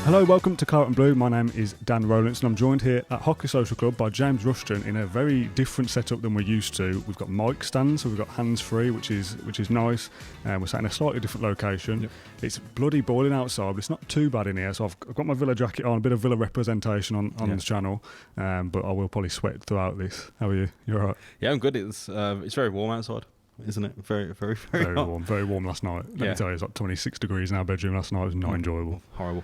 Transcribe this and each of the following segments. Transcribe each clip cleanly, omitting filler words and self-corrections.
Hello, welcome to Claret and Blue. My name is Dan Rolinson and I'm joined here at Hockey Social Club by James Rushton in a very different setup than we're used to. We've got mic stands, so we've got hands-free, which is nice. We're sat in a slightly different location. Yep. It's bloody boiling outside, but it's not too bad in here. So I've got my Villa jacket on, a bit of Villa representation on this channel, but I will probably sweat throughout this. How are you? You all right? Yeah, I'm good. It's very warm outside, isn't it? Very hot. Warm. Very warm last night. Let me tell you, it's like 26 degrees in our bedroom last night. It was not enjoyable. Horrible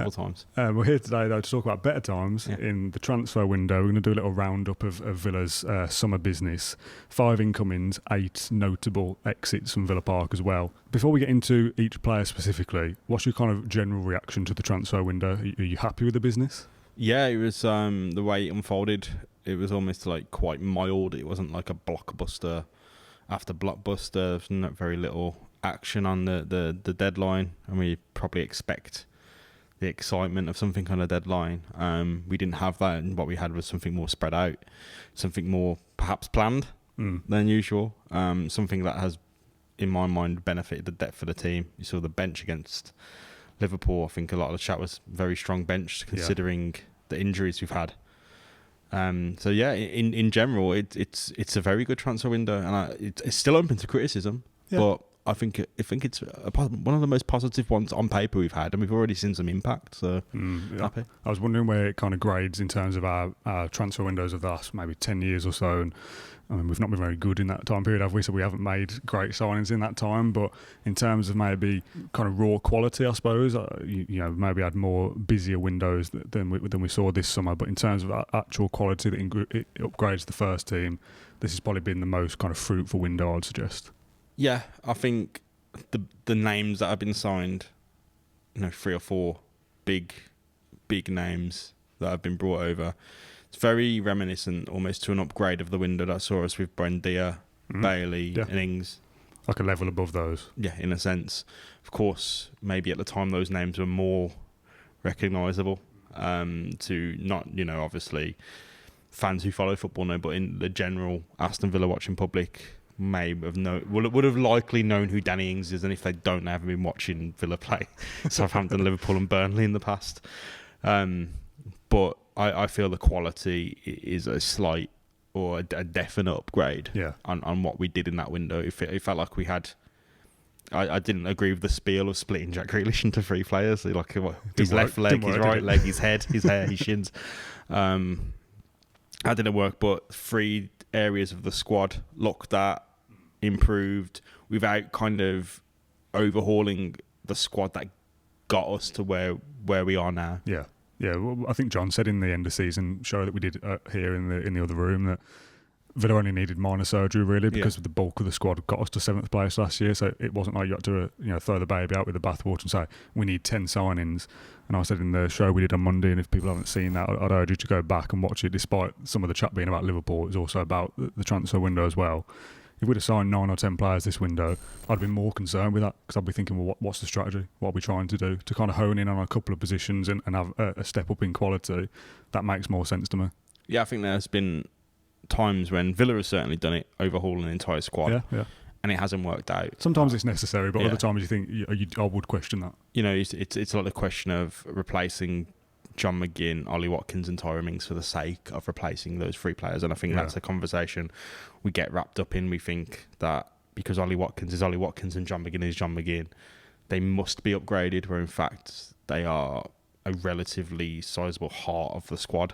times. We're here today, though, to talk about better times in the transfer window. We're going to do a little roundup of Villa's summer business. 5 incomings, 8 notable exits from Villa Park as well. Before we get into each player specifically, what's your kind of general reaction to the transfer window? Are you happy with the business? Yeah, it was the way it unfolded. It was almost like quite mild. It wasn't like a blockbuster after blockbuster. There's not very little action on the deadline, and we probably expect the excitement of something on a deadline. We didn't have that, and what we had was something more spread out, something more perhaps planned than usual, something that has, in my mind, benefited the depth of the team. You saw the bench against Liverpool. I think a lot of the chat was very strong bench considering the injuries we've had. So yeah, in general, it's a very good transfer window, and it's still open to criticism. Yeah. But I think it's one of the most positive ones on paper we've had, and we've already seen some impact. So happy. I was wondering where it kind of grades in terms of our transfer windows of the last maybe 10 years or so, and I mean, we've not been very good in that time period, have we? So we haven't made great signings in that time. But in terms of maybe kind of raw quality, I suppose, maybe had more busier windows than we saw this summer. But in terms of actual quality that it upgrades the first team, this has probably been the most kind of fruitful window, I'd suggest. Yeah, I think the names that have been signed, 3 or 4 big names that have been brought over. It's very reminiscent almost to an upgrade of the window that saw us with Buendia, Bailey and Ings. Like a level above those. Yeah, in a sense. Of course, maybe at the time those names were more recognisable to not, obviously fans who follow football know, but in the general Aston Villa watching public would have likely known who Danny Ings is, and if they don't, they haven't been watching Villa play Southampton, Liverpool and Burnley in the past. But I feel the quality is a slight or a definite upgrade on what we did in that window. It felt like we had... I didn't agree with the spiel of splitting Jack Grealish into 3 players. Like his left leg, his right leg, his head, his hair, his shins. That didn't work, but 3 areas of the squad looked at, improved, without kind of overhauling the squad that got us to where we are now. Yeah. Yeah, well, I think John said in the end of season show that we did here in the other room that Villa only needed minor surgery really because of the bulk of the squad got us to 7th place last year. So it wasn't like you had to throw the baby out with the bathwater and say we need 10 signings. And I said in the show we did on Monday, and if people haven't seen that, I'd urge you to go back and watch it. Despite some of the chat being about Liverpool, it was also about the transfer window as well. If we'd have signed 9 or 10 players this window, I'd be more concerned with that because I'd be thinking, well, what's the strategy? What are we trying to do? To kind of hone in on a couple of positions and have a step up in quality, that makes more sense to me. Yeah, I think there's been times when Villa has certainly done it, overhauling an entire squad, and it hasn't worked out. Sometimes it's necessary, but other times you think, I would question that. It's like the question of replacing John McGinn, Ollie Watkins and Tyrone Mings for the sake of replacing those 3 players. And I think that's a conversation we get wrapped up in. We think that because Ollie Watkins is Ollie Watkins and John McGinn is John McGinn, they must be upgraded, where in fact they are a relatively sizable heart of the squad.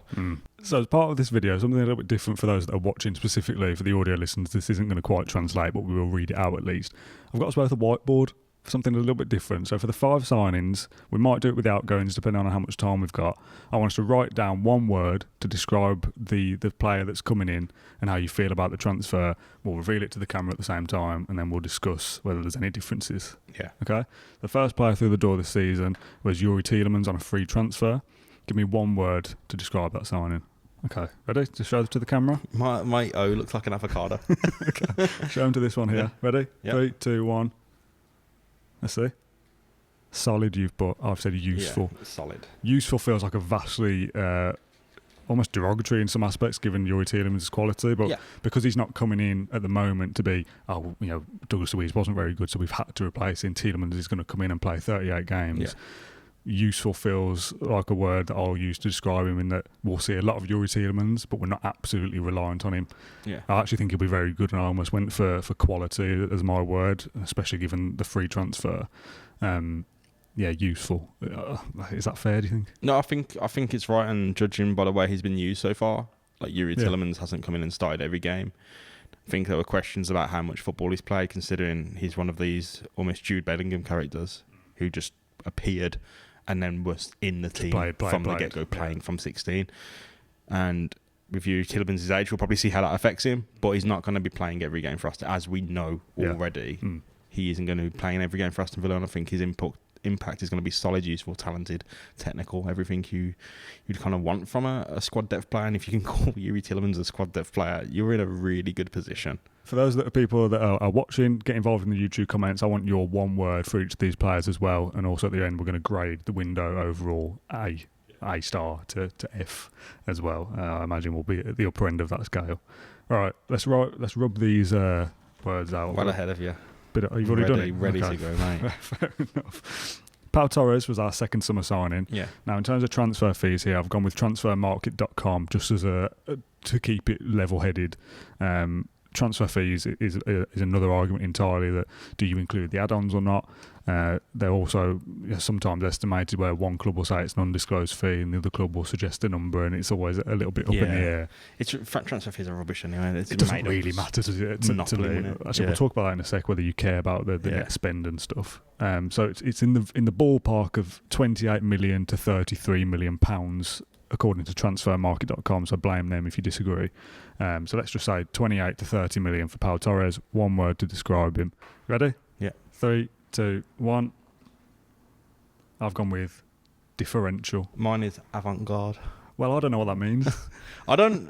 So as part of this video, something a little bit different for those that are watching specifically. For the audio listeners, this isn't going to quite translate, but we will read it out at least. I've got us both a whiteboard, something a little bit different. So for the 5 signings, we might do it with outgoings depending on how much time we've got. I want us to write down one word to describe the player that's coming in and how you feel about the transfer. We'll reveal it to the camera at the same time, and then we'll discuss whether there's any differences. Yeah. Okay? The first player through the door this season was Yuri Tielemans on a free transfer. Give me one word to describe that signing. Okay, ready? To show to the camera? My O looks like an avocado. Okay. Show them to this one here. Yeah. Ready? Yep. 3, 2, 1. Let's see. Solid you've put. I've said useful. Yeah, solid. Useful feels like a vastly almost derogatory in some aspects given Yuri Tielemans' quality, but because he's not coming in at the moment to be, Douglas Luiz wasn't very good, so we've had to replace him. Tielemans is going to come in and play 38 games. useful feels like a word that I'll use to describe him, in that we'll see a lot of Yuri Tielemans, but we're not absolutely reliant on him. Yeah. I actually think he'll be very good, and I almost went for quality as my word, especially given the free transfer. Useful. Is that fair, do you think? No, I think it's right, and judging by the way he's been used so far, like Yuri Tielemans hasn't come in and started every game. I think there were questions about how much football he's played, considering he's one of these almost Jude Bellingham characters who just appeared and then was in the team from the get-go, playing from 16. And with Yuri Tielemans' age, we'll probably see how that affects him, but he's not going to be playing every game for us, as we know already. He isn't going to be playing every game for Aston Villa, and I think his impact is going to be solid, useful, talented, technical, everything you'd kind of want from a squad depth player. And if you can call Yuri Tielemans a squad depth player, you're in a really good position. For those that are people that are watching, get involved in the YouTube comments. I want your one word for each of these players as well. And also at the end, we're going to grade the window overall A star to F as well. I imagine we'll be at the upper end of that scale. All right, let's rub these words out. Well ahead of you. You've already done it? Ready to go, mate. Fair enough. Pau Torres was our second summer signing. Yeah. Now, in terms of transfer fees here, I've gone with transfermarket.com just as to keep it level-headed. Transfer fees is another argument entirely, that do you include the add-ons or not? They're also sometimes estimated where one club will say it's an undisclosed fee and the other club will suggest a number, and it's always a little bit up in the air. Transfer fees are rubbish anyway. It doesn't really matter, does it? To me. Actually, we'll talk about that in a sec, whether you care about the net spend and stuff. So it's in the ballpark of 28 million to 33 million pounds, according to transfermarket.com, so blame them if you disagree. So let's just say 28 to 30 million for Pau Torres. One word to describe him. Ready? Yeah. 3, 2, 1. I've gone with differential. Mine is avant-garde. Well, I don't know what that means. I don't...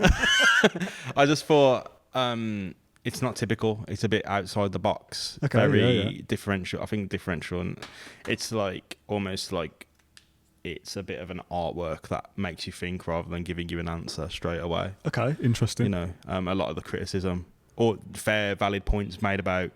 I just thought it's not typical. It's a bit outside the box. Okay, very differential. I think differential, and it's like almost like it's a bit of an artwork that makes you think rather than giving you an answer straight away. Okay, interesting. A lot of the criticism or fair, valid points made about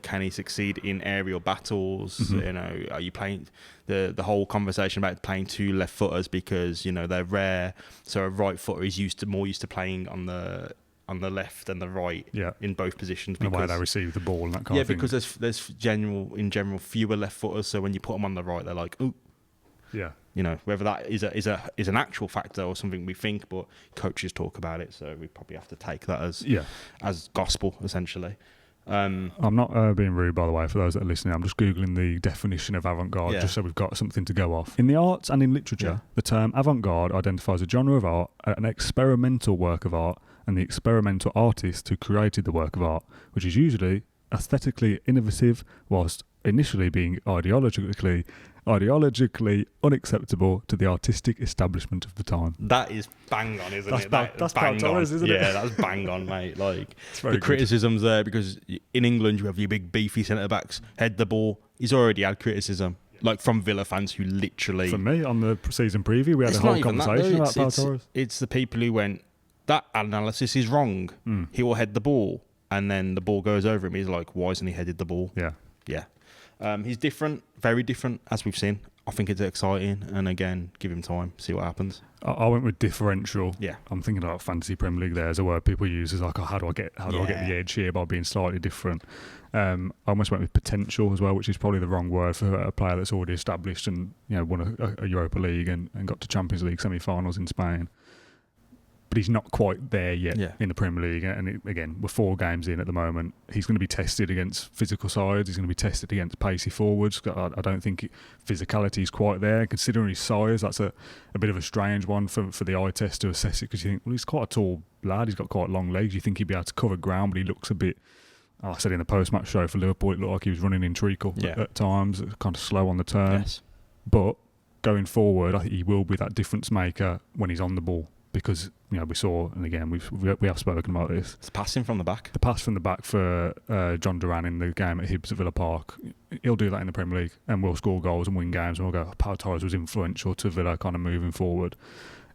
can he succeed in aerial battles? Mm-hmm. Are you playing the whole conversation about playing two left footers because they're rare. So a right footer is more used to playing on the left and the right in both positions. And the way they receive the ball and that kind of thing. Yeah, because there's in general fewer left footers. So when you put them on the right, they're like, ooh. Yeah. Whether that is an actual factor or something we think, but coaches talk about it, so we probably have to take that as gospel, essentially. I'm not being rude, by the way, for those that are listening. I'm just Googling the definition of avant-garde, just so we've got something to go off. In the arts and in literature, the term avant-garde identifies a genre of art, an experimental work of art, and the experimental artist who created the work of art, which is usually aesthetically innovative, whilst initially being ideologically unacceptable to the artistic establishment of the time. That is bang on, isn't it? That's bang on, isn't it? Yeah, that's bang on, mate. Like the criticism's there because in England you have your big beefy centre backs head the ball. He's already had criticism, like from Villa fans who literally. For me, on the season preview, we had a whole conversation about Pau Torres. It's the people who went, that analysis is wrong. He will head the ball, and then the ball goes over him. He's like, why hasn't he headed the ball? Yeah. He's different, very different, as we've seen. I think it's exciting, and again, give him time, see what happens. I went with differential. Yeah, I'm thinking about fantasy Premier League. There as a word people use is like, how do I get the edge here by being slightly different? I almost went with potential as well, which is probably the wrong word for a player that's already established and won a Europa League and got to Champions League semi-finals in Spain. But he's not quite there yet in the Premier League. And again, we're 4 games in at the moment. He's going to be tested against physical sides. He's going to be tested against pacey forwards. I don't think physicality is quite there. Considering his size, that's a bit of a strange one for the eye test to assess it, because you think, well, he's quite a tall lad. He's got quite long legs. You think he'd be able to cover ground, but he looks a bit... I said in the post-match show for Liverpool, it looked like he was running in treacle at times, kind of slow on the turn. Yes. But going forward, I think he will be that difference maker when he's on the ball. Because we saw, and again we have spoken about this. It's passing from the back. The pass from the back for John Duran in the game at Hibs at Villa Park. He'll do that in the Premier League, and we'll score goals and win games. And we'll go, Pau Torres was influential to Villa, kind of moving forward.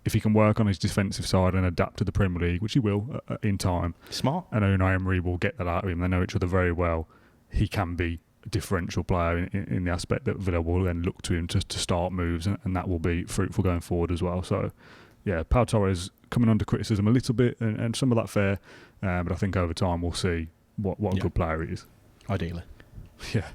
If he can work on his defensive side and adapt to the Premier League, which he will in time. Smart. And Unai Emery will get that out of him. They know each other very well. He can be differential player in the aspect that Villa will then look to him to start moves, and that will be fruitful going forward as well. So, yeah, Pau Torres coming under criticism a little bit, and some of that fair, but I think over time we'll see what a good player he is. Ideally. Yeah.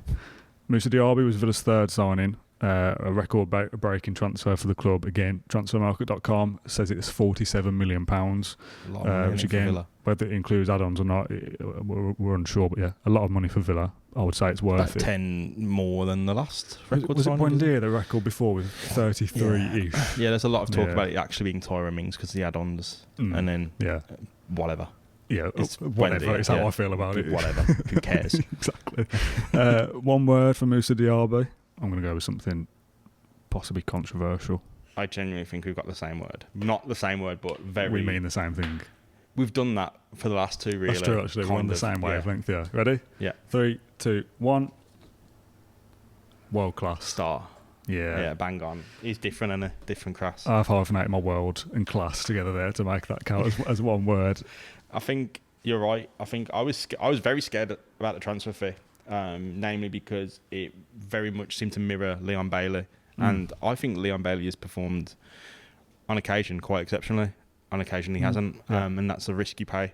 Moussa Diaby was Villa's third signing. A record-breaking transfer for the club. Again, transfermarket.com says it's £47 million, which again, whether it includes add-ons or not, we're unsure. But yeah, a lot of money for Villa. I would say it's worth it. 10 more than the last record. Was it Buendia, the record before, with 33-ish? Yeah, there's a lot of talk about it actually being Tyrone Mings because of the add-ons, and then whatever. Yeah, whatever. It's how I feel about it. Whatever. Who cares? Exactly. One word for Moussa Diaby. I'm going to go with something possibly controversial. I genuinely think we've got the same word. Not the same word, but very... We mean the same thing. We've done that for the last two, really. That's true, actually. We're on the same wavelength, yeah. Ready? Yeah. 3, 2, 1. World class. Star. Yeah. Yeah, bang on. He's different and a different class. I've hyphenated my world and class together there to make that count as one word. I think you're right. I think I was very scared about the transfer fee. Namely because it very much seemed to mirror Leon Bailey, and I think Leon Bailey has performed on occasion quite exceptionally. On occasion he hasn't, and that's a risk you pay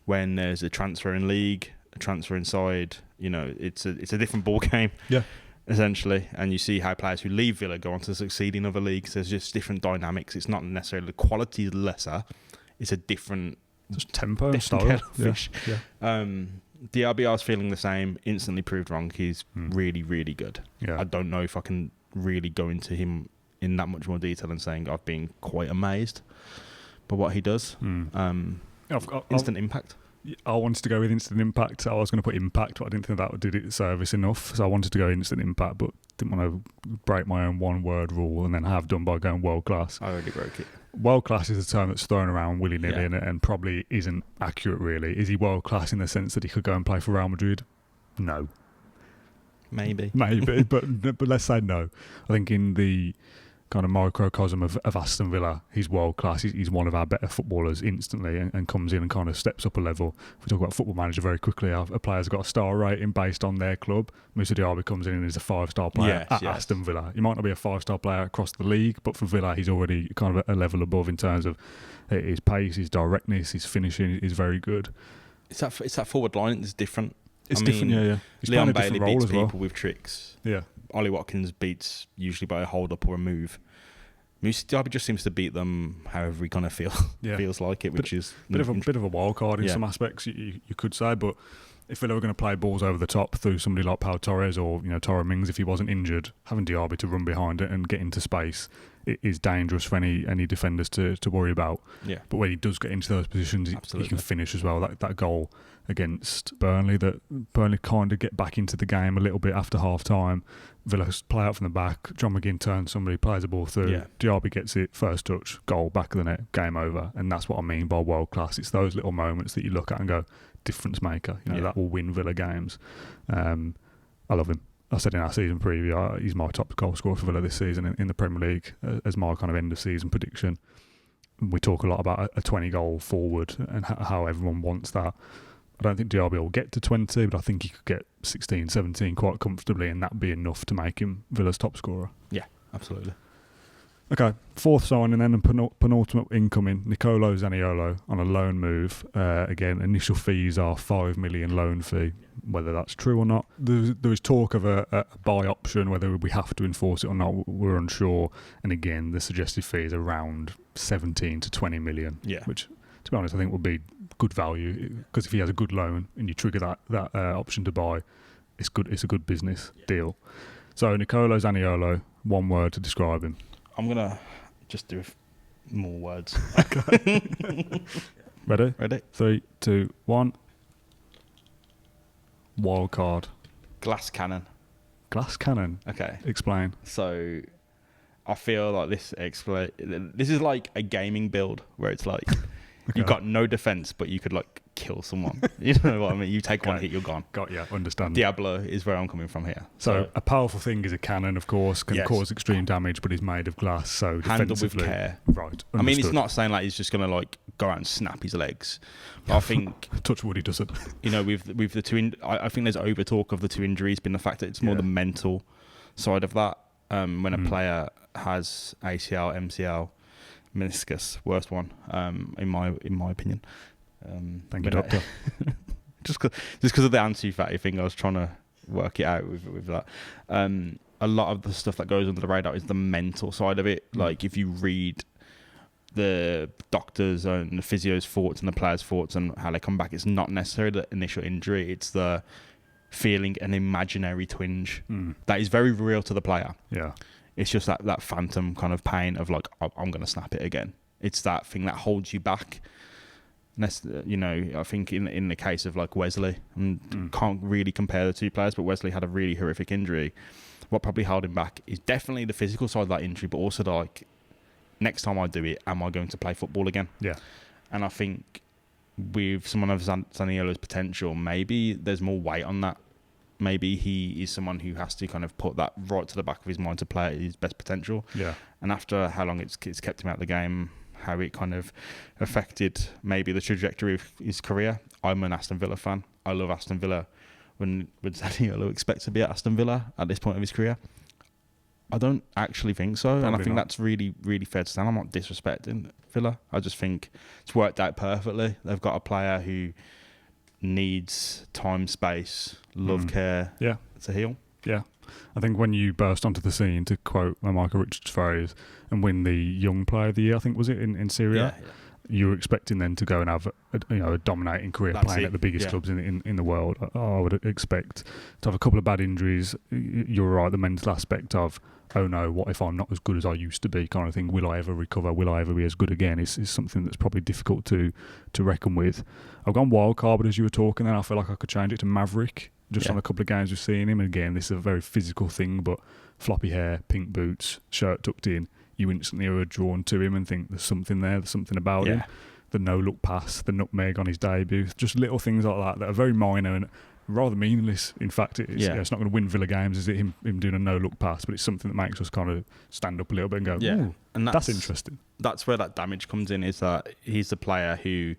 when there's a transfer in league, a transfer inside. You know, it's a different ball game, essentially. And you see how players who leave Villa go on to succeed in other leagues. There's just different dynamics. It's not necessarily the quality is lesser; it's a different just tempo and style. Diaby, I was feeling the same. Instantly proved wrong. He's really, really good. Yeah. I don't know if I can really go into him in that much more detail and saying I've been quite amazed by what he does. Instant impact. I wanted to go with instant impact. I was going to put impact, but I didn't think that did it service enough. So I wanted to go instant impact, but didn't want to break my own one-word rule and then have done by going world class. I already broke it. World class is a term that's thrown around willy-nilly and probably isn't accurate, really. Is he world class in the sense that he could go and play for Real Madrid? No. Maybe, but let's say no. I think in the kind of microcosm of Aston Villa, he's world class. He's one of our better footballers instantly, and comes in and kind of steps up a level. If we talk about Football Manager very quickly, a player's got a star rating based on their club. Moussa Diaby comes in and is a 5-star player at Aston Villa. He might not be a 5-star player across the league, but for Villa, he's already kind of a level above in terms of his pace, his directness, his finishing is very good. It's that forward line that's different. It's different, yeah. He's Leon Bailey beats people with tricks. Yeah. Ollie Watkins beats usually by a hold up or a move. Moussa Diaby just seems to beat them however he kind of feels like it, which is bit of a wild card in some aspects, you could say. But if Villa were going to play balls over the top through somebody like Pau Torres or Tyrone Mings, if he wasn't injured, having Diaby to run behind it and get into space, it is dangerous for any defenders to worry about. Yeah. But when he does get into those positions, he can finish as well. That goal against Burnley, that Burnley kind of get back into the game a little bit after half time. Villa play out from the back. John McGinn turns somebody, plays the ball through. Yeah. Diaby gets it, first touch, goal, back of the net, game over. And that's what I mean by world class. It's those little moments that you look at and go, difference maker. That will win Villa games. I love him. I said in our season preview, he's my top goal scorer for Villa this season in the Premier League as my kind of end of season prediction. We talk a lot about a 20-goal forward and how everyone wants that. I don't think Diaby will get to 20, but I think he could get 16, 17 quite comfortably, and that would be enough to make him Villa's top scorer. Yeah, absolutely. Okay, fourth signing then, and penultimate incoming, Nicolo Zaniolo on a loan move. Again, initial fees are $5 million loan fee. Whether that's true or not, there is talk of a buy option. Whether we have to enforce it or not, we're unsure. And again, the suggested fee is around 17 to 20 million. Yeah. Which, to be honest, I think would be good value, because if he has a good loan and you trigger that option to buy, it's good. It's a good business deal. So Nicolo Zaniolo, one word to describe him. I'm gonna just do more words. Okay. Ready? 3, 2, 1. Wild card. Glass cannon. Glass cannon. Okay. Explain. So, I feel like this is like a gaming build where it's like you've got no defense, but you could like kill someone. You know what I mean? You take one hit, you're gone. Got ya. Understand. Diablo is where I'm coming from here. So a powerful thing is a cannon, of course, can cause extreme damage, but is made of glass. So handled with care. Right. Understood. I mean, it's not saying like he's just gonna like go out and snap his legs. But I think touch wood, he doesn't. With the two, I think there's over talk of the two injuries being the fact that it's more the mental side of that. When a player has ACL, MCL, meniscus, worst one, in my opinion. Thank you, doctor. just because of the anti-fatty thing, I was trying to work it out with that. A lot of the stuff that goes under the radar is the mental side of it. Like if you read the doctors and the physio's thoughts and the players' thoughts and how they come back, it's not necessarily the initial injury, it's the feeling an imaginary twinge that is very real to the player. Yeah. It's just that phantom kind of pain of like, I'm going to snap it again. It's that thing that holds you back. I think in the case of like Wesley, and can't really compare the two players, but Wesley had a really horrific injury. What probably held him back is definitely the physical side of that injury, but also like, next time I do it, am I going to play football again? Yeah. And I think with someone of Zaniolo's potential, maybe there's more weight on that. Maybe he is someone who has to kind of put that right to the back of his mind to play at his best potential. Yeah. And after how long it's kept him out of the game, how it kind of affected maybe the trajectory of his career. I'm an Aston Villa fan. I love Aston Villa. Would Zaniolo expect to be at Aston Villa at this point of his career? I don't actually think so. Probably, and I think that's really, really fair to say. I'm not disrespecting Villa. I just think it's worked out perfectly. They've got a player who needs time, space, love, care to heal. Yeah. I think when you burst onto the scene, to quote Michael Richards' phrase, and win the Young Player of the Year, I think was it, in Syria, you were expecting then to go and have a dominating career playing at the biggest clubs in the world. I would expect to have a couple of bad injuries. You're right, the mental aspect of, oh no, what if I'm not as good as I used to be, kind of thing. Will I ever recover? Will I ever be as good again? Is something that's probably difficult to reckon with. I've gone wild card, but as you were talking then, I feel like I could change it to Maverick, just on a couple of games we've seen him. And again, this is a very physical thing, but floppy hair, pink boots, shirt tucked in, you instantly are drawn to him and think there's something there, there's something about him. The no-look pass, the nutmeg on his debut, just little things like that are very minor and rather meaningless. In fact, it's not going to win Villa games, is it, him doing a no-look pass, but it's something that makes us kind of stand up a little bit and go, ooh, and that's interesting. That's where that damage comes in, is that he's the player who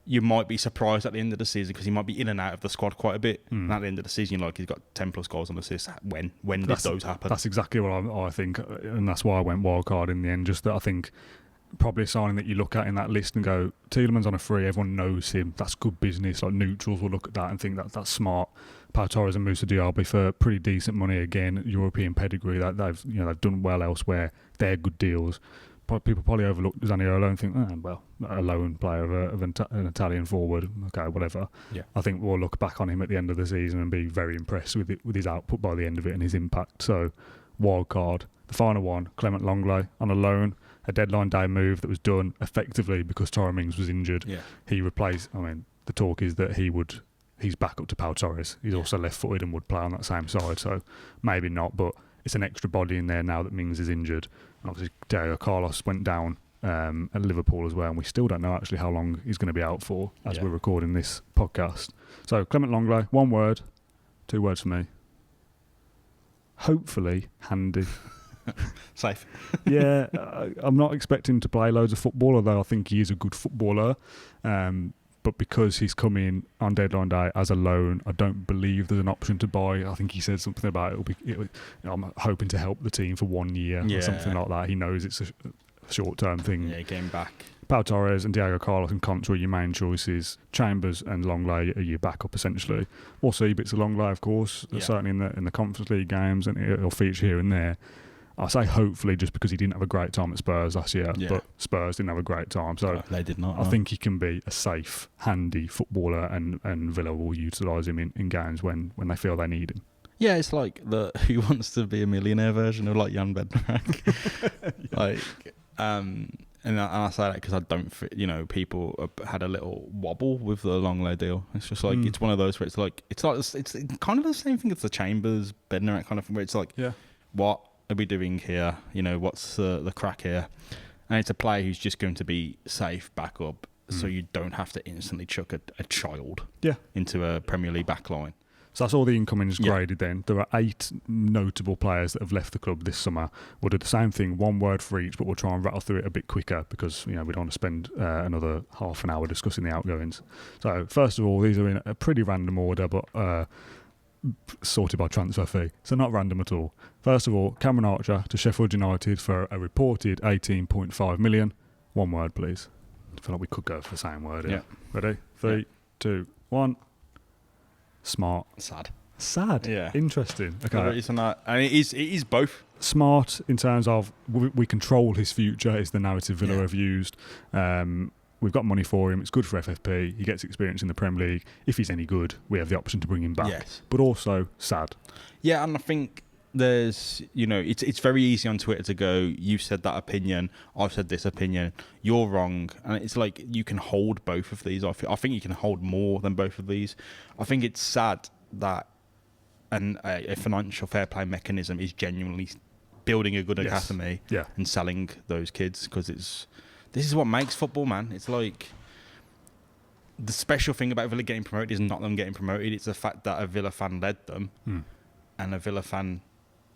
you might be surprised at the end of the season because he might be in and out of the squad quite a bit. And at the end of the season, he's got 10 plus goals and assists. When did those happen? That's exactly what I think, and that's why I went wild card in the end. Just that I think probably a signing that you look at in that list and go, Tielemans on a free, everyone knows him. That's good business. Like neutrals will look at that and think that's smart. Pau Torres and Moussa Diaby for pretty decent money again, European pedigree. That they've done well elsewhere. They're good deals. People probably overlook Zaniolo and think, a lone player of an Italian forward. Okay, whatever. Yeah. I think we'll look back on him at the end of the season and be very impressed with his output by the end of it and his impact. So, wild card. The final one, Clement Longley on a loan, a deadline day move that was done effectively because Tyrone Mings was injured. Yeah. He replaced. The talk is that he's back up to Pau Torres. He's also left-footed and would play on that same side. So maybe not, but it's an extra body in there now that Mings is injured. And obviously, Diego Carlos went down at Liverpool as well, and we still don't know actually how long he's going to be out for as we're recording this podcast. So, Clement Longley, 1 word, 2 words for me. Hopefully, handy. Safe. Yeah, I'm not expecting to play loads of football, although I think he is a good footballer. But because he's come in on deadline day as a loan, I don't believe there's an option to buy. I think he said something about I'm hoping to help the team for 1 year or something like that. He knows it's a short-term thing. Yeah, game back. Pau Torres and Diego Carlos and Contra are your main choices. Chambers and Longley are your backup, essentially. We'll see bits of Longley, of course, certainly in the Conference League games, and it'll feature here and there. I say hopefully just because he didn't have a great time at Spurs last year, but Spurs didn't have a great time. So they did not. I think he can be a safe, handy footballer, and Villa will utilise him in games when they feel they need him. Yeah, it's like the Who Wants to Be a Millionaire version of like Jan Bednarek. And I say that because I don't, people had a little wobble with the Longley deal. It's just like it's one of those where it's kind of the same thing as the Chambers Bednarek kind of thing, where it's like, what are we doing here? What's the crack here? And it's a player who's just going to be safe backup, so you don't have to instantly chuck a child into a Premier League backline. So that's all the incomings graded then. There are 8 notable players that have left the club this summer. We'll do the same thing, one word for each, but we'll try and rattle through it a bit quicker because we don't want to spend another half an hour discussing the outgoings. So first of all, these are in a pretty random order, but sorted by transfer fee. So not random at all. First of all, Cameron Archer to Sheffield United for a reported 18.5 million. One word, please. I feel like we could go for the same word. Yeah. Ready? 3, 2, 1. Smart. Sad. Yeah. Interesting. Okay. And it is both. Smart in terms of we control his future is the narrative Villa have used. We've got money for him. It's good for FFP. He gets experience in the Premier League. If he's any good, we have the option to bring him back. Yes. But also sad. Yeah, and I think there's, it's very easy on Twitter to go, you said that opinion, I've said this opinion, you're wrong. And it's like you can hold both of these. I think you can hold more than both of these. I think it's sad that a financial fair play mechanism is genuinely building a good academy and selling those kids, because this is what makes football, man. It's like the special thing about Villa getting promoted is not them getting promoted. It's the fact that a Villa fan led them and a Villa fan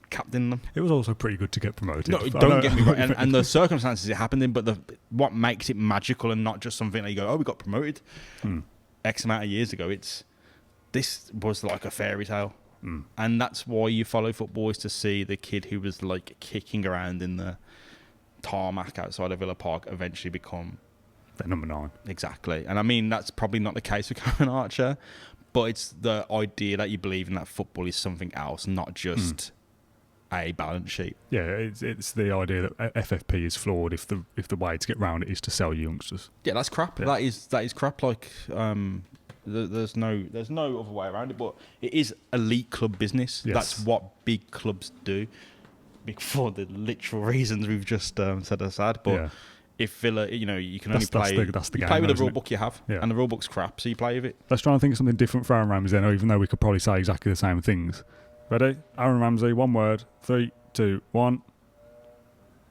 captained them. It was also pretty good to get promoted. No, don't get me wrong. And the circumstances it happened in, but what makes it magical and not just something that you go, oh, we got promoted X amount of years ago. This was like a fairy tale. And that's why you follow football, is to see the kid who was like kicking around in the tarmac outside of Villa Park eventually become their number 9. Exactly. And I mean, that's probably not the case with Cameron Archer, but it's the idea that you believe in that football is something else, not just a balance sheet. Yeah, it's the idea that FFP is flawed if the way to get round it is to sell youngsters. Yeah, that's crap. Yeah. That is crap. Like there's no other way around it. But it is elite club business. Yes. That's what big clubs do. For the literal reasons we've just set aside. But if Villa, you can only play. That's the game, play with the rule book you have, and the rule book's crap, so you play with it. Let's try and think of something different for Aaron Ramsey then, even though we could probably say exactly the same things. Ready? Aaron Ramsey, one word. 3, 2, 1.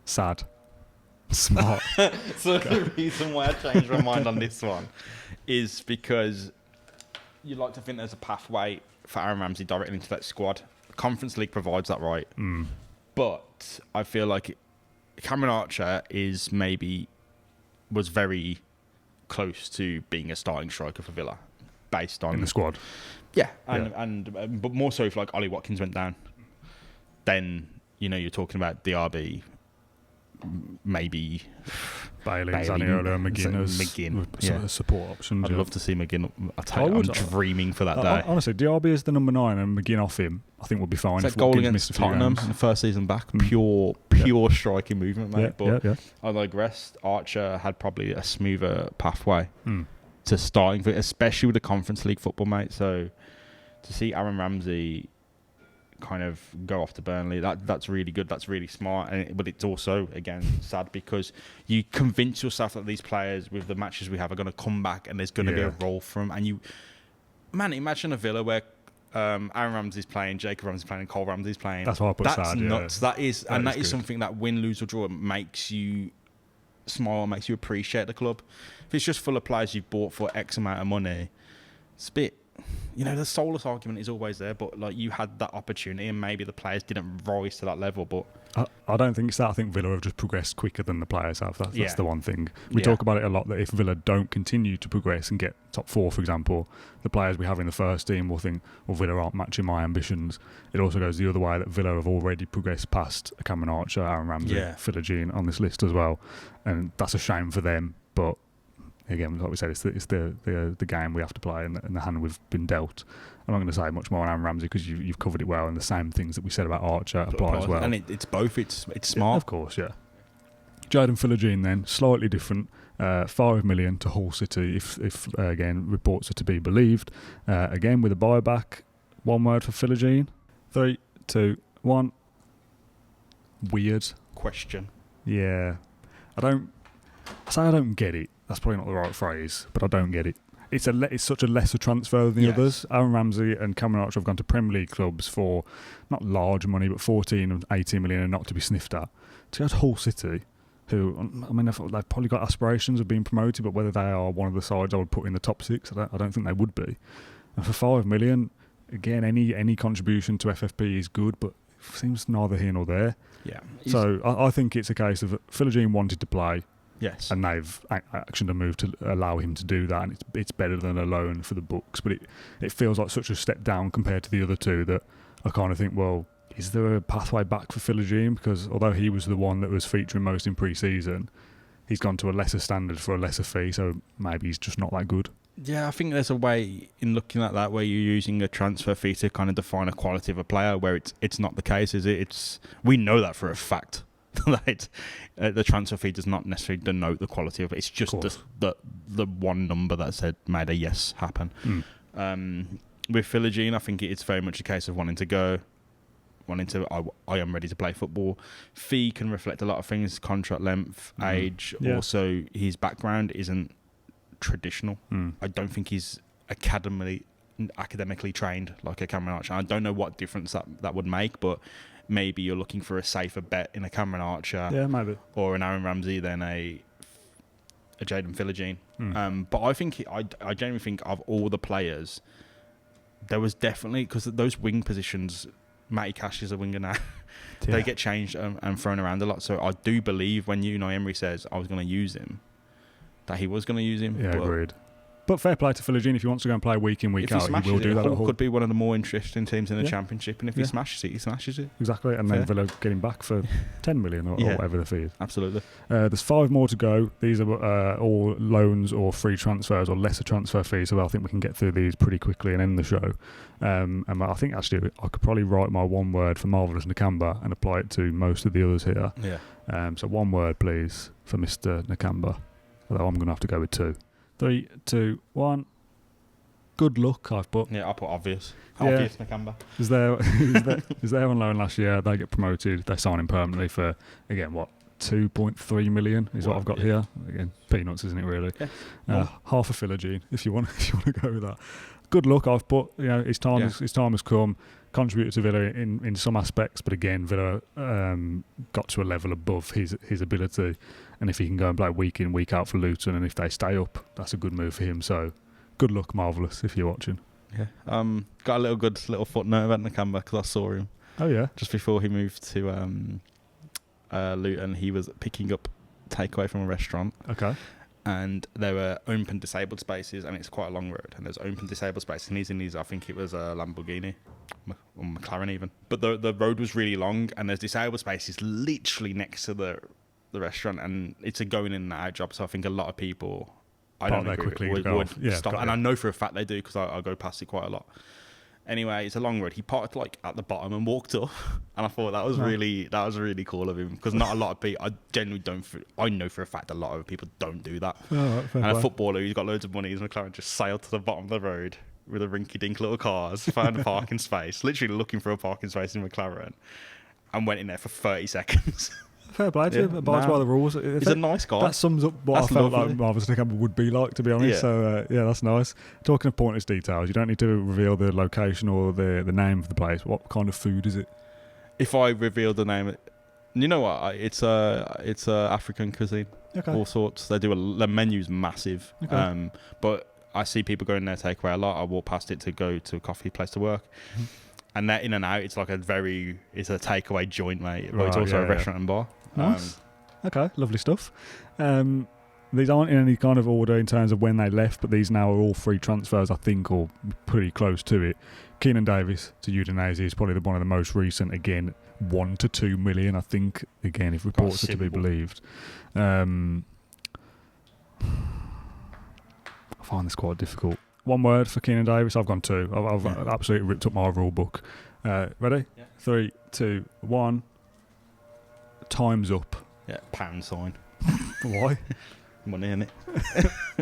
Sad. Smart. So the reason why I changed my mind on this one is because you'd like to think there's a pathway for Aaron Ramsey directly into that squad. Conference League provides that, right? But I feel like Cameron Archer was very close to being a starting striker for Villa, based on in the squad. Yeah, but more so if like Ollie Watkins went down, then you're talking about DRB, maybe Bailey Zaniolo, McGinn, support options. I'd love to see McGinn. I'm dreaming for that day. Honestly, DRB is the number 9 and McGinn off him, I think we'll be fine. It's like goal against Tottenham in the first season back. Pure striking movement, mate. I digress. Archer had probably a smoother pathway to starting, especially with the Conference League football, mate. So to see Aaron Ramsey kind of go off to Burnley, that's really good, that's really smart, but it's also again sad because you convince yourself that these players with the matches we have are going to come back and there's going to be a role for them, and imagine a Villa where Aaron Ramsey's playing, Jacob Ramsey's playing, and Cole Ramsey's playing. That's why I put that's sad. Nuts. That is something that win, lose or draw makes you smile, makes you appreciate the club. If it's just full of players you've bought for X amount of money, it's a bit, the soulless argument is always there, but like you had that opportunity and maybe the players didn't rise to that level. But I don't think so. I think Villa have just progressed quicker than the players have. That's the one thing. We talk about it a lot, that if Villa don't continue to progress and get top 4, for example, the players we have in the first team will think, well, Villa aren't matching my ambitions. It also goes the other way, that Villa have already progressed past Cameron Archer, Aaron Ramsey, Philogene on this list as well. And that's a shame for them, but again, like we said, it's the game we have to play and the hand we've been dealt. I'm not going to say much more on Aaron Ramsey because you've covered it well, and the same things that we said about Archer apply as well. And it's both. It's smart, of course. Yeah. Jadon Philogene then, slightly different. 5 million to Hull City, if again reports are to be believed. Again with a buyback. One word for Philogene. 3, 2, 1. Weird. Question. Yeah, I don't get it. That's probably not the right phrase, but I don't get it. It's such a lesser transfer than the others. Aaron Ramsey and Cameron Archer have gone to Premier League clubs for not large money, but 14 and 18 million and not to be sniffed at. To go to Hull City, who, I mean, they've probably got aspirations of being promoted, but whether they are one of the sides I would put in the top 6, I don't think they would be. And for 5 million, again, any contribution to FFP is good, but seems neither here nor there. Yeah. So I think it's a case of Philogene wanted to play. Yes. And they've actioned a move to allow him to do that, and it's better than a loan for the books. But it feels like such a step down compared to the other two that I kind of think, well, is there a pathway back for Philogene? Because although he was the one that was featuring most in pre-season, he's gone to a lesser standard for a lesser fee, so maybe he's just not that good. Yeah, I think there's a way in looking at that where you're using a transfer fee to kind of define a quality of a player, where it's not the case, is it? We know that for a fact. That the transfer fee does not necessarily denote the quality of it. It's just the one number that said made a yes happen. With Philogene, I think it's very much a case of wanting to I am ready to play football. Fee can reflect a lot of things: contract length, age. Yeah. Also, his background isn't traditional. I don't think he's academically trained like a Cameron Archer. I don't know what difference that would make, but maybe you're looking for a safer bet in a Cameron Archer, maybe, or an Aaron Ramsey than a Jaden Philogene. But I think I genuinely think of all the players, there was definitely, because those wing positions, Matty Cash is a winger now. They get changed and thrown around a lot. So I do believe when Unai Emery says I was going to use him, that he was going to use him. Yeah, agreed. But fair play to Philogene. If he wants to go and play week in, week out, he will do that at Hull. Could be one of the more interesting teams in the Championship, and if he smashes it, he smashes it. Exactly, and then Villa get him back for 10 million or whatever the fee is. Absolutely. There's 5 more to go. These are all loans or free transfers or lesser transfer fees, so I think we can get through these pretty quickly and end the show. And I think actually I could probably write my one word for Marvellous Nakamba and apply it to most of the others here. Yeah. So one word, please, for Mr. Nakamba. Although I'm going to have to go with 2. 3, 2, 1. Good luck, I've put. Yeah, I put obvious. Obvious Nakamba. Is there on loan last year. They get promoted. They sign him permanently for, again, 2.3 million is what I've got here. Again, peanuts, isn't it, really? Yeah. Half a Philogene, if you want to go with that. Good luck, I've put. His time has come. Contributed to Villa in some aspects, but again, Villa got to a level above his ability. And if he can go and play week in, week out for Luton, and if they stay up, that's a good move for him. So, good luck, Marvellous, if you're watching. Yeah. Got a little footnote about Nakamba because I saw him. Oh yeah. Just before he moved to Luton, he was picking up takeaway from a restaurant. Okay. And there were open disabled spaces, and it's quite a long road. And there's open disabled spaces, and he's in his, I think it was a Lamborghini or McLaren even. But the road was really long, and there's disabled spaces literally next to the restaurant, and it's a going in and out job. So I think a lot of people, I don't agree, would stop. And I know for a fact they do because I go past it quite a lot. Anyway, it's a long road. He parked at the bottom and walked up, and I thought that was really cool of him because not a lot of people. I genuinely don't. I know for a fact a lot of people don't do that. And a footballer who's got loads of money, his McLaren just sailed to the bottom of the road with a rinky-dink little cars, found a parking space, literally looking for a parking space in McLaren, and went in there for 30 seconds. Fair play to him, abides by the rules. He's a nice guy. That sums up what I felt like Marvellous Nakamba would be like, to be honest. Yeah. So, that's nice. Talking of pointless details, you don't need to reveal the location or the name of the place. What kind of food is it? If I reveal the name, you know what? It's African cuisine. Okay. All sorts. They do the menu's massive. Okay. But I see people going there takeaway a lot. I walk past it to go to a coffee place to work. Mm-hmm. And they're in and out. It's like it's a takeaway joint, mate. But it's also a restaurant and bar. Nice. Okay, lovely stuff. These aren't in any kind of order in terms of when they left, but these now are all free transfers, I think, or pretty close to it. Keenan Davis to Udinese is probably one of the most recent. Again, 1 to 2 million, I think. Again, if reports are to be believed. I find this quite difficult. One word for Keenan Davis. I've gone 2. I've absolutely ripped up my rule book. Ready? Yeah. 3, 2, 1. Time's up. Yeah, pound sign. Why? Money, innit?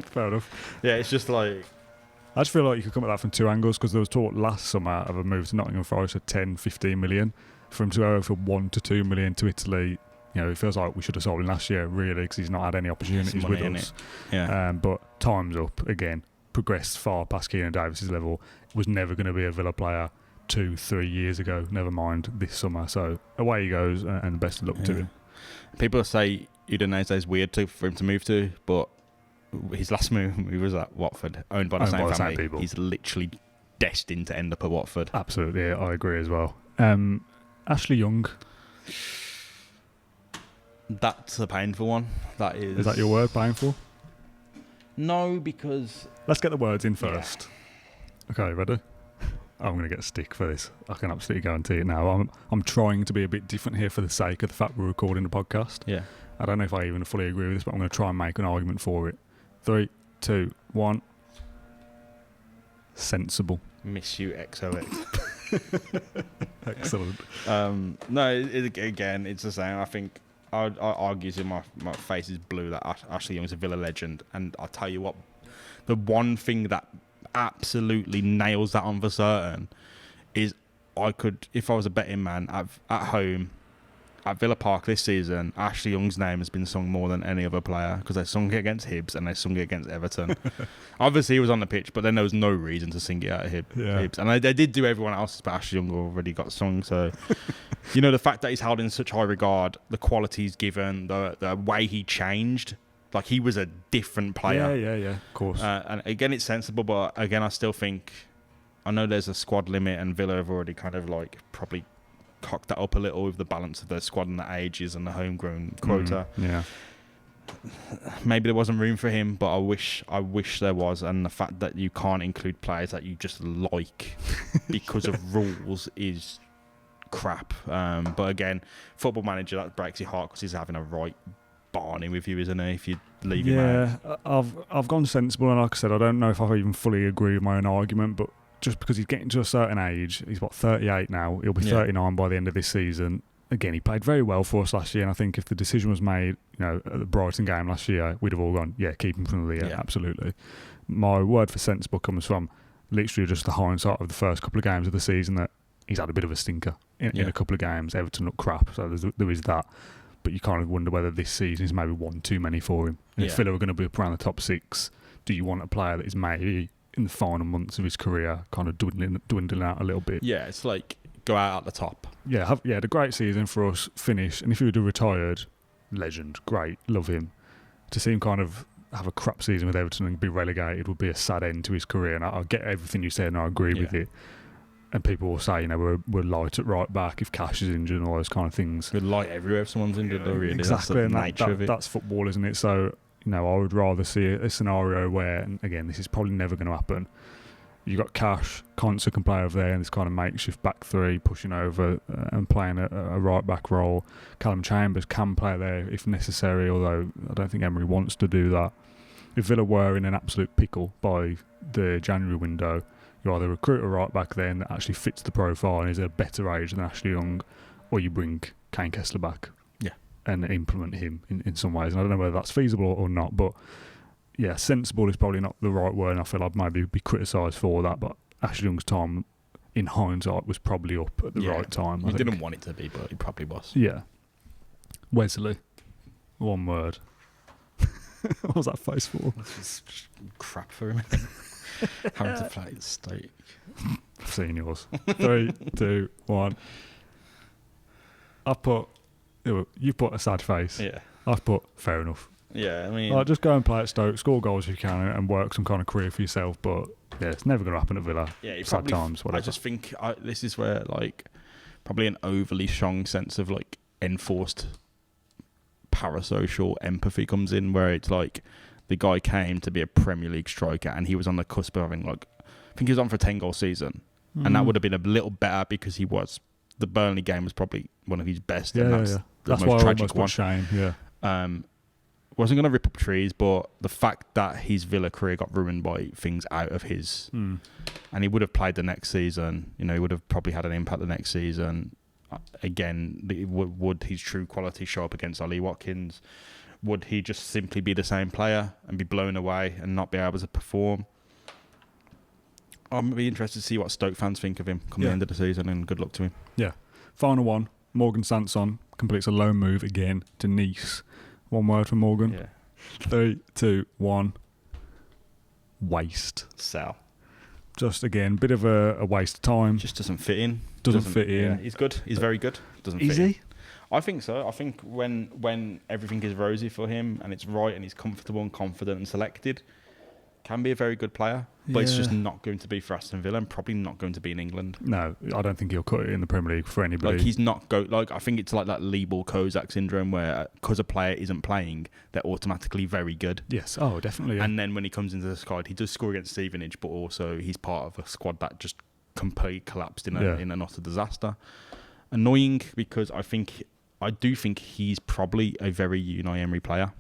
Fair enough. Yeah, it's just like... I just feel like you could come at that from 2 angles, because there was talk last summer of a move to Nottingham Forest for 10, 15 million. For him to go from 1 to 2 million to Italy, it feels like we should have sold him last year, really, because he's not had any opportunities with us. Yeah. But time's up, again. Progressed far past Keenan Davis's level. Was never going to be a Villa player 2-3 years ago, never mind this summer. So away he goes, and best of luck to him. People say Udinese is weird for him to move to, but his last move was at Watford, owned by the same family. He's literally destined to end up at Watford. Absolutely, yeah, I agree as well. Ashley Young. That's a painful one. That is. Is that your word, painful? No, because... Let's get the words in first. Yeah. Okay, ready? I'm going to get a stick for this. I can absolutely guarantee it now. I'm trying to be a bit different here for the sake of the fact we're recording the podcast. Yeah. I don't know if I even fully agree with this, but I'm going to try and make an argument for it. 3, 2, 1. Sensible. Miss you, XOX. Excellent. No, again, it's the same. I think I'd argue till my face is blue that Ashley Young's a Villa legend. And I'll tell you what, the one thing that absolutely nails that on for certain is I could, if I was a betting man at home at Villa Park this season, Ashley Young's name has been sung more than any other player because they sung it against Hibs and they sung it against Everton. Obviously, he was on the pitch, but then there was no reason to sing it at Hibs. And they did do everyone else's, but Ashley Young already got sung. So, the fact that he's held in such high regard, the quality he's given, the way he changed, like he was a different player. Yeah, of course. And again, it's sensible, but again, I still think, I know there's a squad limit and Villa have already kind of like probably cocked that up a little with the balance of their squad and the ages and the homegrown quota. Yeah. Maybe there wasn't room for him, but I wish there was. And the fact that you can't include players that you just like because of rules is crap. But again, Football Manager, that breaks your heart because he's having a right barney with you, isn't he? If you leave him out. Yeah, I've gone sensible, and like I said, I don't know if I even fully agree with my own argument, but just because he's getting to a certain age, he's 38 now, he'll be 39 by the end of this season. Again, he played very well for us last year, and I think if the decision was made, at the Brighton game last year, we'd have all gone, keep him from the league, absolutely. My word for sensible comes from literally just the hindsight of the first couple of games of the season that he's had a bit of a stinker in a couple of games. Everton looked crap, so there is that. But you kind of wonder whether this season is maybe one too many for him. And if Villa are going to be up around the top 6, do you want a player that is maybe in the final months of his career kind of dwindling out a little bit? Yeah, it's like go out at the top. Yeah, had a great season for us, finish. And if he would have retired, legend, great, love him. To see him kind of have a crap season with Everton and be relegated would be a sad end to his career. And I get everything you said and I agree with it. And people will say, we're light at right back if Cash is injured and all those kind of things. We're light everywhere if someone's injured, though, really. Exactly, that's the and nature of it. That's football, isn't it? So, I would rather see a scenario where, and again, this is probably never going to happen, you've got Cash, Conser can play over there in this kind of makeshift back three, pushing over and playing a right back role. Callum Chambers can play there if necessary, although I don't think Emery wants to do that. If Villa were in an absolute pickle by the January window, you either recruit a right back then that actually fits the profile and is at a better age than Ashley Young, or you bring Kane Kessler back and implement him in some ways. And I don't know whether that's feasible or not, but sensible is probably not the right word, and I feel I'd maybe be criticised for that, but Ashley Young's time in hindsight was probably up at the right time. You didn't want it to be, but it probably was. Yeah. Wesley, one word. What was that face for? This is crap for him. Having to play at Stoke. I've seen yours. 3, 2, 1. You've put a sad face. Yeah. I've put fair enough. Yeah, I mean, just go and play at Stoke, score goals if you can, and work some kind of career for yourself. But it's never going to happen at Villa. Yeah, sad times. Whatever. I just think this is where probably an overly strong sense of enforced parasocial empathy comes in, where it's the guy came to be a Premier League striker and he was on the cusp of having I think he was on for a 10-goal season, and that would have been a little better because the Burnley game was probably one of his best, and that's the most tragic one. Shame. Wasn't going to rip up trees, but the fact that his Villa career got ruined by things out of his, and he would have played the next season, he would have probably had an impact the next season. Again, would his true quality show up against Ollie Watkins? Would he just simply be the same player and be blown away and not be able to perform? I'm be interested to see what Stoke fans think of him come the end of the season, and good luck to him. Yeah. Final one, Morgan Sanson completes a loan move again to Nice. One word for Morgan. Yeah. 3, 2, 1. Waste. Sell. Just again, bit of a waste of time. Just doesn't fit in. Doesn't fit in. Yeah, he's good. He's very good. Doesn't fit in. I think so. I think when everything is rosy for him and it's right and he's comfortable and confident and selected, can be a very good player, but it's just not going to be for Aston Villa and probably not going to be in England. No, I don't think he'll cut it in the Premier League for anybody. Like he's not I think it's like that Liebel-Kozak syndrome where because a player isn't playing, they're automatically very good. Yes, oh, definitely. Yeah. And then when he comes into the squad, he does score against Stevenage, but also he's part of a squad that just completely collapsed in an utter disaster. Annoying because I do think he's probably a very Unai Emery player.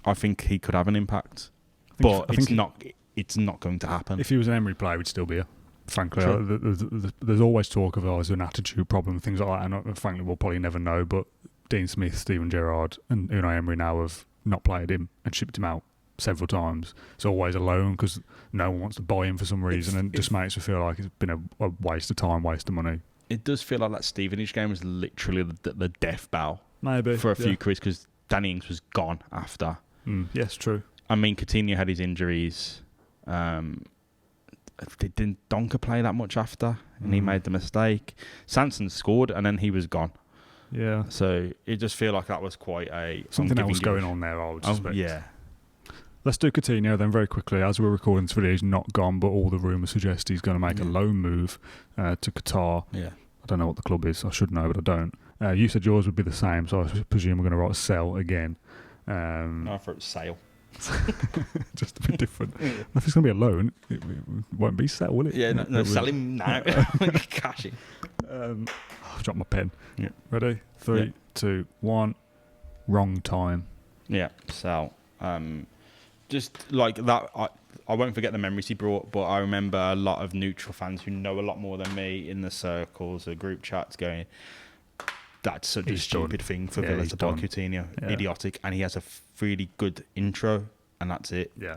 I think he could have an impact, but it's not going to happen. If he was an Emery player, he'd still be here. Frankly, there's always talk of there's an attitude problem, things like that, and frankly, we'll probably never know. But Dean Smith, Steven Gerrard, and Unai Emery now have not played him and shipped him out several times. It's always a loan because no one wants to buy him for some reason, and it just makes me feel like it's been a waste of time, waste of money. It does feel like that Stevenage game was literally the death bow maybe for a few careers because Danny Ings was gone after. Yes, true. I mean, Coutinho had his injuries. Didn't Donker play that much after, and he made the mistake. Sanson scored, and then he was gone. Yeah. So it just feel like that was quite something else going on there, I would suspect. Yeah. Let's do Coutinho then very quickly. As we're recording this video, he's not gone, but all the rumours suggest he's going to make a loan move to Qatar. Yeah. I don't know what the club is. I should know, but I don't. You said yours would be the same, so I presume we're going to write sell again. I thought sale. Just a bit different. If it's going to be a loan, it won't be sell, will it? Yeah, no sell him now. Cash him. I've dropped my pen. Yeah. Ready? 3, 2, 1. Wrong time. Yeah, sell. Just like that, I won't forget the memories he brought, but I remember a lot of neutral fans who know a lot more than me in the circles, the group chats going, that's such a stupid thing for Villa to buy Coutinho. Yeah. Idiotic. And he has a really good intro, and that's it. Yeah.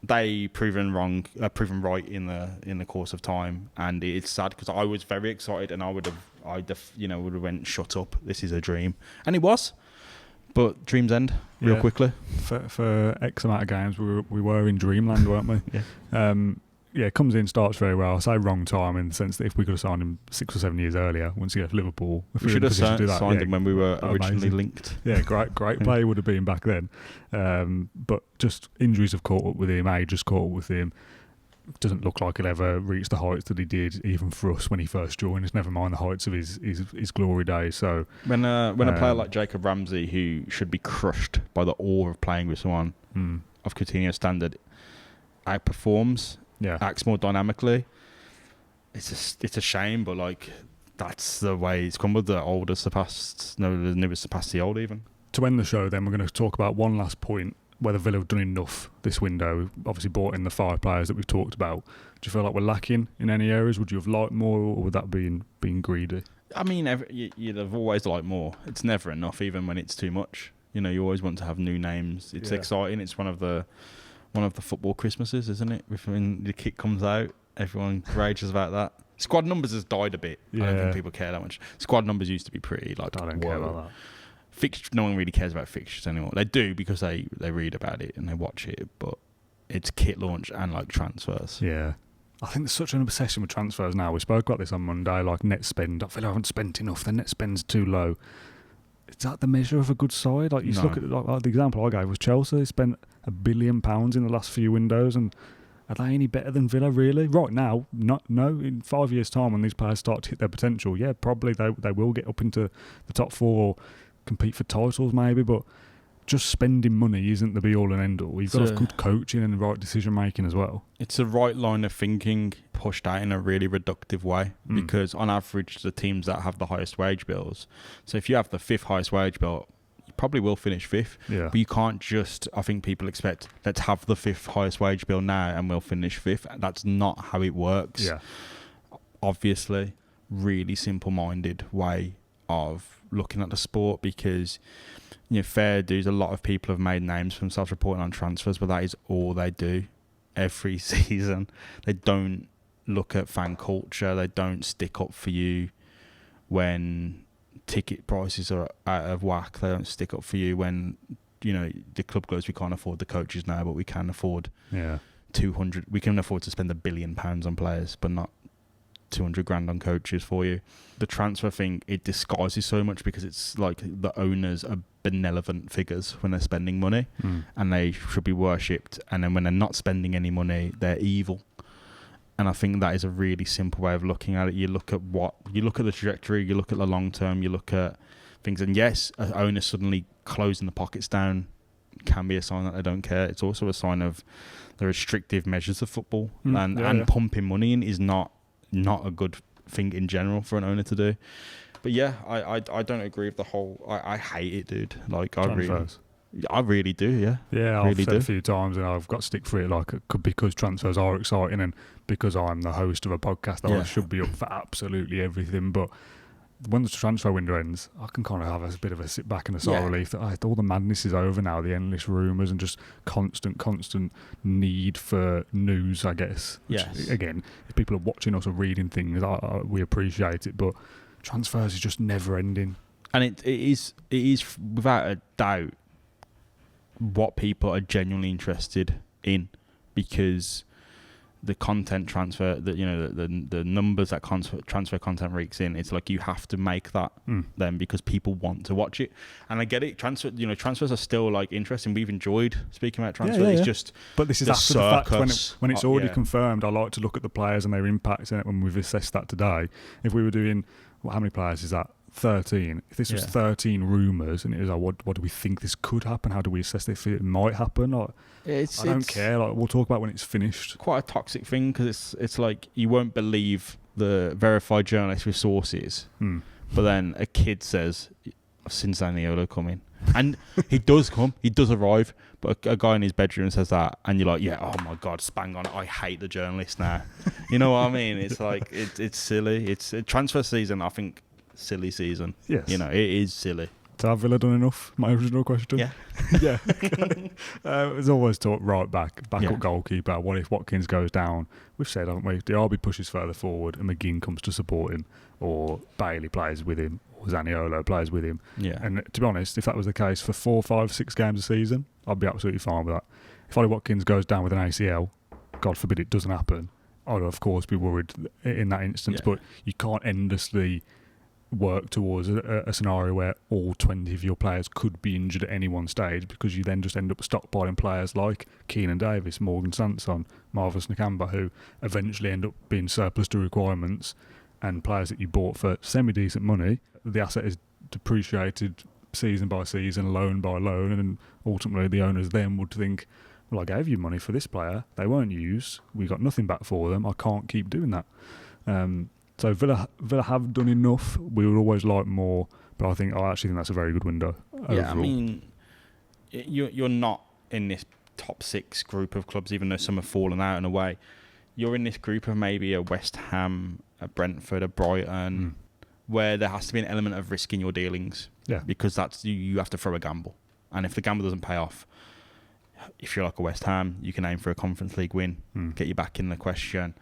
They proven right in the course of time, and it's sad because I was very excited, and I would have went, shut up, this is a dream, and it was. But dreams end real quickly. For X amount of games, we were in dreamland, weren't we? Yeah. Comes in, starts very well. I say wrong time in the sense that if we could have signed him 6 or 7 years earlier, once he left Liverpool, we should have signed him when we were originally linked. Yeah, great play would have been back then. But just injuries have caught up with him. Age just caught up with him. Doesn't look like he'll ever reach the heights that he did, even for us when he first joined us. Never mind the heights of his glory days. So when a player like Jacob Ramsey, who should be crushed by the awe of playing with someone of Coutinho's standard, outperforms, acts more dynamically, it's a shame. But like that's the way it's come with the older surpassed. No, the newest surpassed the old even. To end the show, then we're going to talk about one last point. Whether Villa have done enough this window. We've obviously brought in the 5 players that we've talked about. Do you feel like we're lacking in any areas? Would you have liked more, or would that be being greedy? I mean, you'd have always liked more. It's never enough, even when it's too much. You know, you always want to have new names. It's exciting. It's one of the football Christmases, isn't it? When the kit comes out, everyone rages about that. Squad numbers has died a bit. I don't think people care that much. Squad numbers used to be pretty. Like, I don't care about that. No one really cares about fixtures anymore. They do because they read about it and they watch it, but it's kit launch and like transfers. Yeah. I think there's such an obsession with transfers now. We spoke about this on Monday, like net spend. I feel I haven't spent enough. The net spend's too low. Is that the measure of a good side? Like you look at like the example I gave was Chelsea. They spent £1 billion in the last few windows, and are they any better than Villa really? Right now, no. In 5 years' time, when these players start to hit their potential, probably they will get up into the top 4 or compete for titles maybe, but just spending money isn't the be-all and end-all. You've got to have good coaching and the right decision-making as well. It's the right line of thinking pushed out in a really reductive way because on average, the teams that have the highest wage bills, so if you have the 5th highest wage bill, you probably will finish 5th, but you can't just, I think people expect, let's have the 5th highest wage bill now and we'll finish 5th. That's not how it works. Yeah. Obviously, really simple-minded way of looking at the sport because fair dues, a lot of people have made names for themselves reporting on transfers, but that is all they do every season. They don't look at fan culture. They don't stick up for you when ticket prices are out of whack. They don't stick up for you when the club goes, we can't afford the coaches now, but we can afford 200. We can afford to spend £1 billion on players, but not 200 grand on coaches for you. The transfer thing, it disguises so much because it's like the owners are benevolent figures when they're spending money and they should be worshipped, and then when they're not spending any money, they're evil. And I think that is a really simple way of looking at it. You look at the trajectory, you look at the long term, you look at things, and yes, an owner suddenly closing the pockets down can be a sign that they don't care. It's also a sign of the restrictive measures of football, and pumping money in is not a good thing in general for an owner to do. But yeah, I don't agree with the whole. I hate it, dude. Like I really do. Yeah. Yeah, really I've said a few times, and I've got to stick for it. Like because transfers are exciting, and because I'm the host of a podcast, I should be up for absolutely everything. But when the transfer window ends, I can kind of have a bit of a sit back and a sigh of relief that all the madness is over now. The endless rumours and just constant need for news, I guess. Which, yes. Again, if people are watching us or reading things, we appreciate it. But transfers is just never ending. And it is without a doubt what people are genuinely interested in, because the content transfer, the numbers that transfer content reeks in, it's like you have to make that then because people want to watch it. And I get it. Transfers are still like interesting. We've enjoyed speaking about transfer. It's just, but this is after the fact when it's already confirmed. I like to look at the players and their impact in it when we've assessed that today. If we were doing, how many players is that? 13. If this was 13 rumours and it was like, what do we think this could happen? How do we assess if it might happen? Like, I don't care. Like, we'll talk about when it's finished. Quite a toxic thing because it's like you won't believe the verified journalist with sources, but then a kid says, "I've seen Zaniolo coming," and he does come. He does arrive, but a guy in his bedroom says that, and you're like, "Yeah, oh my god, spang on! I hate the journalist now." You know what I mean? It's like it's silly. It's a transfer season. I think. Silly season. Yes. It is silly. So have Villa done enough? My original question? Yeah. Yeah. There's always talk backup goalkeeper. What if Watkins goes down? We've said, haven't we? Diaby pushes further forward and McGinn comes to support him, or Bailey plays with him, or Zaniolo plays with him. Yeah. And to be honest, if that was the case for 4, 5, 6 games a season, I'd be absolutely fine with that. If Ollie Watkins goes down with an ACL, God forbid it doesn't happen, I'd of course be worried in that instance, but you can't endlessly work towards a scenario where all 20 of your players could be injured at any one stage, because you then just end up stockpiling players like Keenan Davis, Morgan Sanson, Marvelous Nakamba, who eventually end up being surplus to requirements, and players that you bought for semi-decent money. The asset is depreciated season by season, loan by loan, and ultimately the owners then would think, well, I gave you money for this player, they weren't used, we got nothing back for them, I can't keep doing that. So Villa have done enough. We would always like more, but I actually think that's a very good window. Yeah, overall. I mean, you're not in this top 6 group of clubs, even though some have fallen out in a way. You're in this group of maybe a West Ham, a Brentford, a Brighton, where there has to be an element of risk in your dealings. Yeah. Because that's you have to throw a gamble, and if the gamble doesn't pay off, if you're like a West Ham, you can aim for a Conference League win, get you back in the question.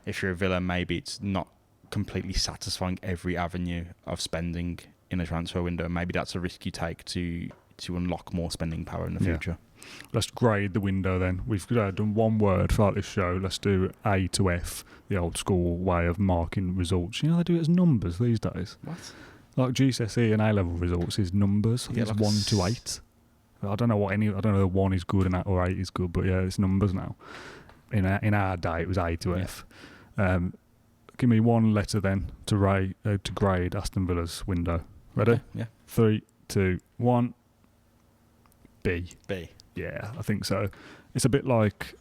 If you're a Villa, maybe it's not completely satisfying every avenue of spending in a transfer window. Maybe that's a risk you take to unlock more spending power in the future. Let's grade the window then. We've done one word throughout this show. Let's do A to F, the old school way of marking results. You know, they do it as numbers these days. What? Like GCSE and A-level results is numbers. It's like 1 to 8. I don't know I don't know 1 is good or 8 is good, but yeah, it's numbers now. In our day, it was A to F. Give me one letter then to grade Aston Villa's window. Ready? Okay, yeah. 3, 2, 1. B. B. Yeah, I think so. It's a bit like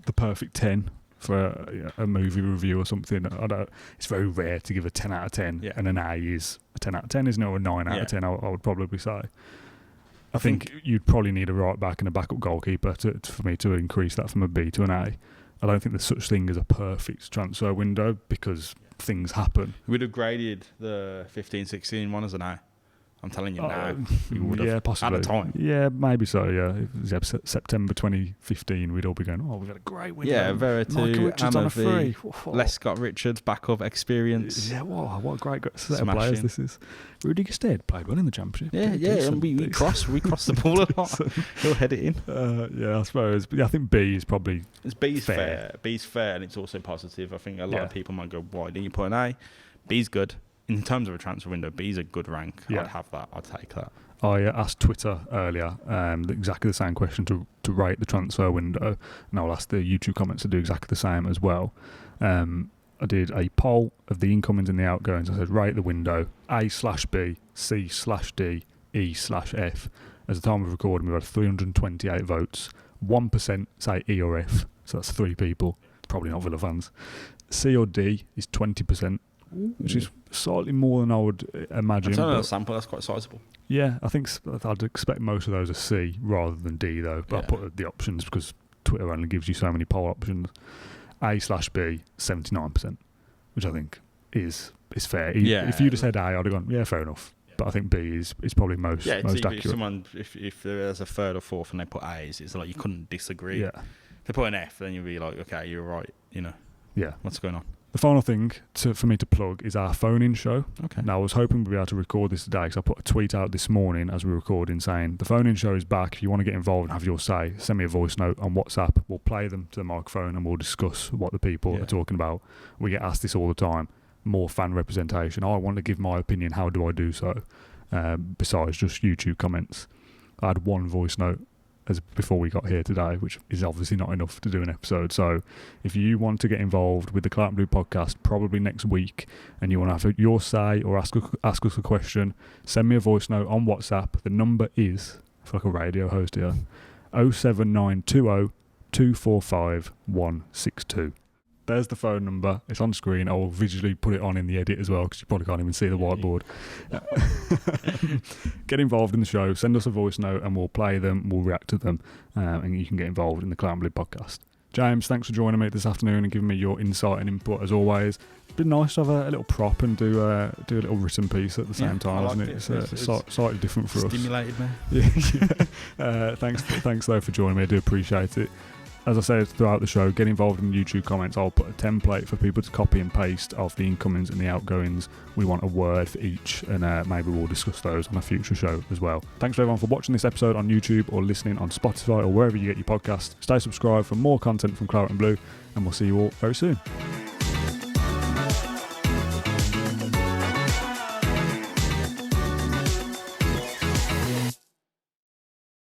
the perfect 10 for a movie review or something. It's very rare to give a 10 out of 10, and an A is a 10 out of 10, isn't it? Or a 9 out of 10, I would probably say. I think you'd probably need a right back and a backup goalkeeper for me to increase that from a B to an A. I don't think there's such thing as a perfect transfer window because things happen. We'd have graded the 15-16 one as an A. I'm telling you now. We would have. Yeah, possibly. At the time. Yeah, maybe so, yeah. If it was September 2015, we'd all be going, we've had a great window. Yeah, Verity, Michael Richards on a free. Les Scott Richards, back of experience. Yeah, what a great set of players this is. Rudy Gestede played well in the Championship. Yeah, and we cross the ball a lot. He'll head it in. Yeah, I suppose. But yeah, I think B is probably B's fair. B's fair, and it's also positive. I think a lot of people might go, why didn't you put an A? B's good. In terms of a transfer window, B's a good rank. Yeah. I'd have that. I'd take that. I asked Twitter earlier exactly the same question to rate the transfer window, and I'll ask the YouTube comments to do exactly the same as well. I did a poll of the incomings and the outgoings. I said, rate the window A/B, C/D, E/F. As the time of recording, we had 328 votes. 1% say E or F, so that's 3 people. Probably not Villa fans. C or D is 20%, which is slightly more than I would imagine. That's a sample, that's quite sizable. Yeah, I think I'd expect most of those are C rather than D, though. But I put the options because Twitter only gives you so many poll options. A/B, 79%, which I think is fair. If you'd have said A, I'd have gone, yeah, fair enough. But I think B is probably most accurate. If there's a third or fourth and they put A's, it's like you couldn't disagree. Yeah. If they put an F, then you'd be like, okay, you're right. Yeah. What's going on? The final thing for me to plug is our phone-in show. Okay. Now, I was hoping we'd be able to record this today because I put a tweet out this morning as we were recording saying the phone-in show is back. If you want to get involved and have your say, send me a voice note on WhatsApp. We'll play them to the microphone and we'll discuss what the people are talking about. We get asked this all the time. More fan representation. I want to give my opinion. How do I do so? Besides just YouTube comments. I had one voice note before we got here today, which is obviously not enough to do an episode. So if you want to get involved with the Claret and Blue podcast probably next week and you want to have your say or ask us a question, send me a voice note on WhatsApp. The number is, I feel like a radio host here, 07920 245 162. There's the phone number. It's on screen. I will visually put it on in the edit as well because you probably can't even see the whiteboard. Get involved in the show. Send us a voice note and we'll play them. We'll react to them. And you can get involved in the Claret and Blue podcast. James, thanks for joining me this afternoon and giving me your insight and input as always. It's been nice to have a little prop and do a little written piece at the same time, hasn't it? It's slightly different for us. Stimulated me. Yeah. Thanks though for joining me. I do appreciate it. As I said throughout the show, get involved in the YouTube comments. I'll put a template for people to copy and paste of the incomings and the outgoings. We want a word for each, and maybe we'll discuss those on a future show as well. Thanks for everyone for watching this episode on YouTube or listening on Spotify or wherever you get your podcast. Stay subscribed for more content from Claret and Blue, and we'll see you all very soon.